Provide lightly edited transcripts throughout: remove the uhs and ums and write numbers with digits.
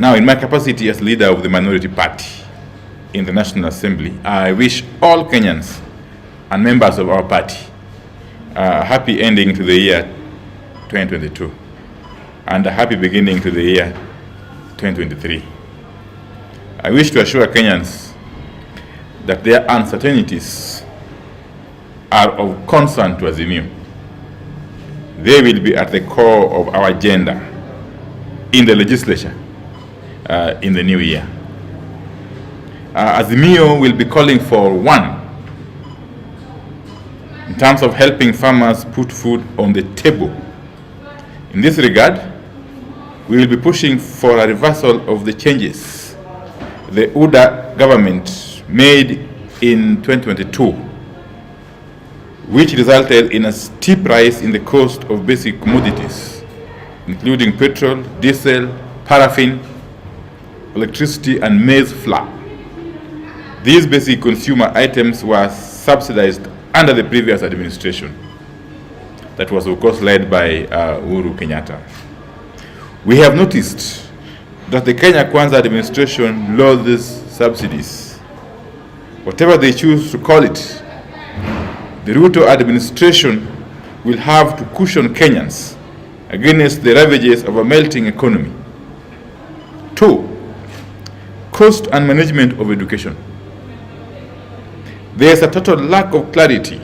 Now, in my capacity as leader of the minority party in the National Assembly, I wish all Kenyans and members of our party a happy ending to the year 2022 and a happy beginning to the year 2023. I wish to assure Kenyans that their uncertainties are of concern to Azimio. They will be at the core of our agenda in the legislature in the new year. Azimio will be calling for one, in terms of helping farmers put food on the table. In this regard, we will be pushing for a reversal of the changes the UDA government made in 2022, which resulted in a steep rise in the cost of basic commodities, including petrol, diesel, paraffin, electricity, and maize flour. These basic consumer items were subsidized under the previous administration that was, of course, led by Uhuru Kenyatta. We have noticed that the Kenya Kwanza administration lowered these subsidies. Whatever they choose to call it, the Ruto administration will have to cushion Kenyans against the ravages of a melting economy. 2, cost and management of education. There is a total lack of clarity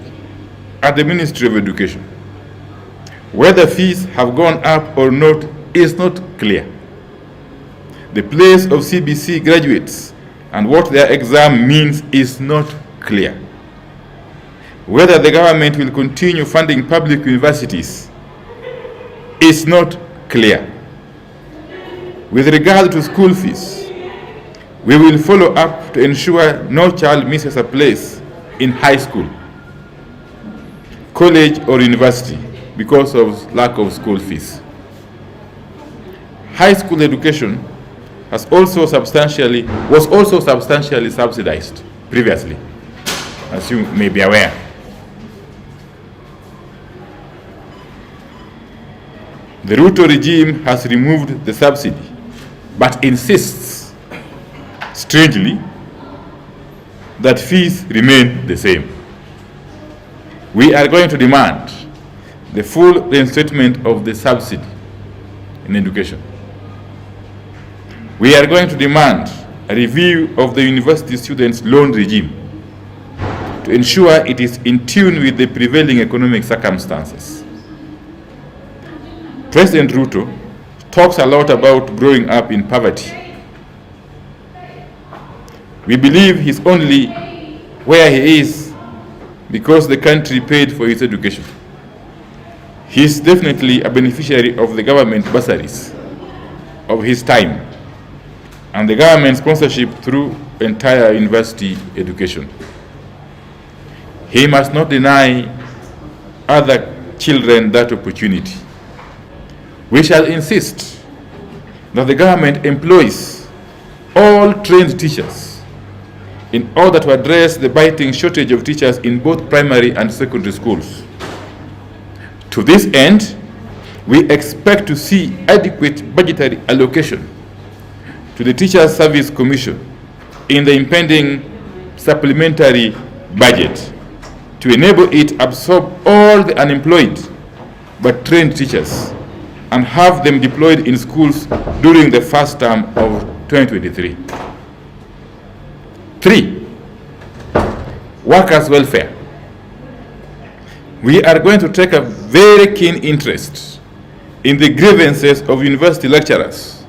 at the Ministry of Education. Whether fees have gone up or not is not clear. The place of CBC graduates and what their exam means is not clear. Whether the government will continue funding public universities is not clear. With regard to school fees, we will follow up to ensure no child misses a place in high school, college, or university because of lack of school fees. High school education was also substantially subsidized previously, as you may be aware. The Ruto regime has removed the subsidy, but insists, strangely, that fees remain the same. We are going to demand the full reinstatement of the subsidy in education. We are going to demand a review of the university students' loan regime to ensure it is in tune with the prevailing economic circumstances. President Ruto talks a lot about growing up in poverty. We believe he's only where he is because the country paid for his education. He's definitely a beneficiary of the government bursaries of his time and the government sponsorship through entire university education. He must not deny other children that opportunity. We shall insist that the government employs all trained teachers in order to address the biting shortage of teachers in both primary and secondary schools. To this end, we expect to see adequate budgetary allocation to the Teachers Service Commission in the impending supplementary budget to enable it absorb all the unemployed but trained teachers and have them deployed in schools during the first term of 2023. 3, workers' welfare. We are going to take a very keen interest in the grievances of university lecturers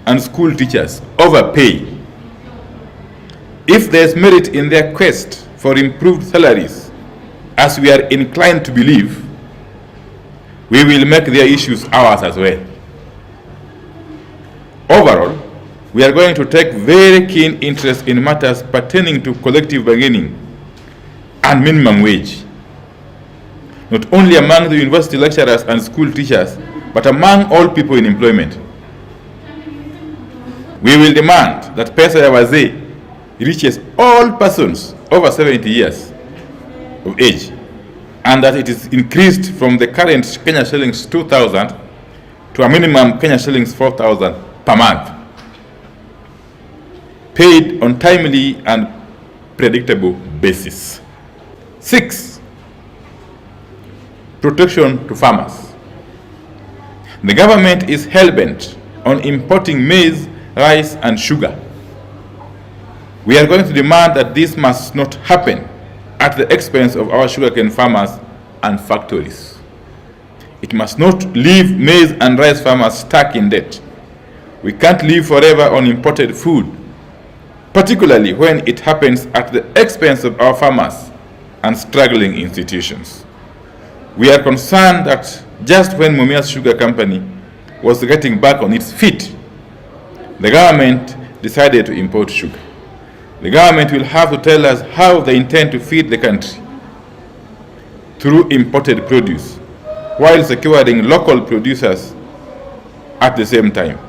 and school teachers over pay. If there is merit in their quest for improved salaries, as we are inclined to believe, we will make their issues ours as well. Overall, we are going to take very keen interest in matters pertaining to collective bargaining and minimum wage, not only among the university lecturers and school teachers, but among all people in employment. We will demand that pesa ya wazee reaches all persons over 70 years of age, and that it is increased from the current Kenya shillings 2,000 to a minimum Kenya shillings 4,000 per month. paid on timely and predictable basis. 6. Protection to farmers. The government is hell-bent on importing maize, rice, and sugar. We are going to demand that this must not happen at the expense of our sugarcane farmers and factories. It must not leave maize and rice farmers stuck in debt. We can't live forever on imported food, particularly when it happens at the expense of our farmers and struggling institutions. We are concerned that just when Mumias Sugar Company was getting back on its feet, the government decided to import sugar. The government will have to tell us how they intend to feed the country through imported produce, while securing local producers at the same time.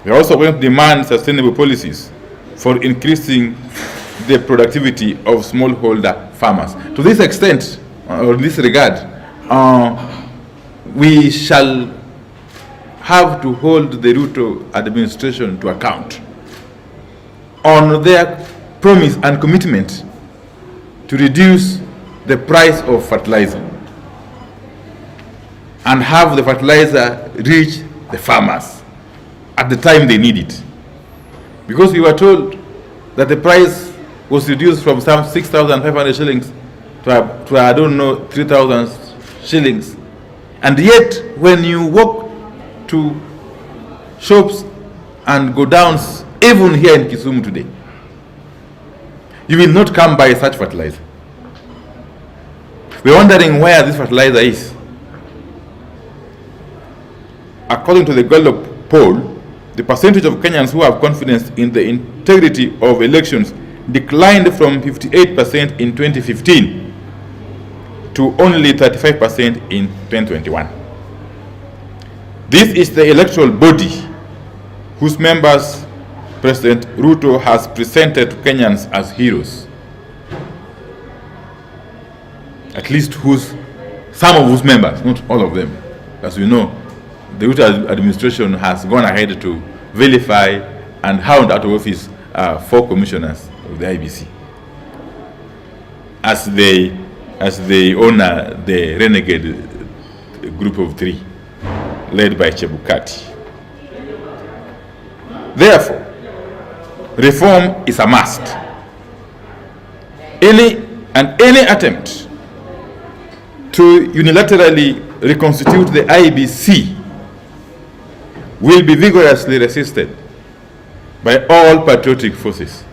We are also going to demand sustainable policies for increasing the productivity of smallholder farmers. To this extent, or in this regard, we shall have to hold the Ruto administration to account on their promise and commitment to reduce the price of fertilizer and have the fertilizer reach the farmers at the time they need it. Because we were told that the price was reduced from some 6,500 shillings to I don't know, 3,000 shillings. And yet, when you walk to shops and go down, even here in Kisumu today, you will not come by such fertilizer. We're wondering where this fertilizer is. According to the Gallup poll, the percentage of Kenyans who have confidence in the integrity of elections declined from 58% in 2015 to only 35% in 2021. This is the electoral body whose members President Ruto has presented to Kenyans as heroes. At least some of whose members, not all of them. As we know, the Ruto administration has gone ahead to vilify and hound out of office 4 commissioners of the IBC as they honor the renegade group of 3 led by Chebukati. Therefore, reform is a must. Any attempt to unilaterally reconstitute the IBC will be vigorously resisted by all patriotic forces.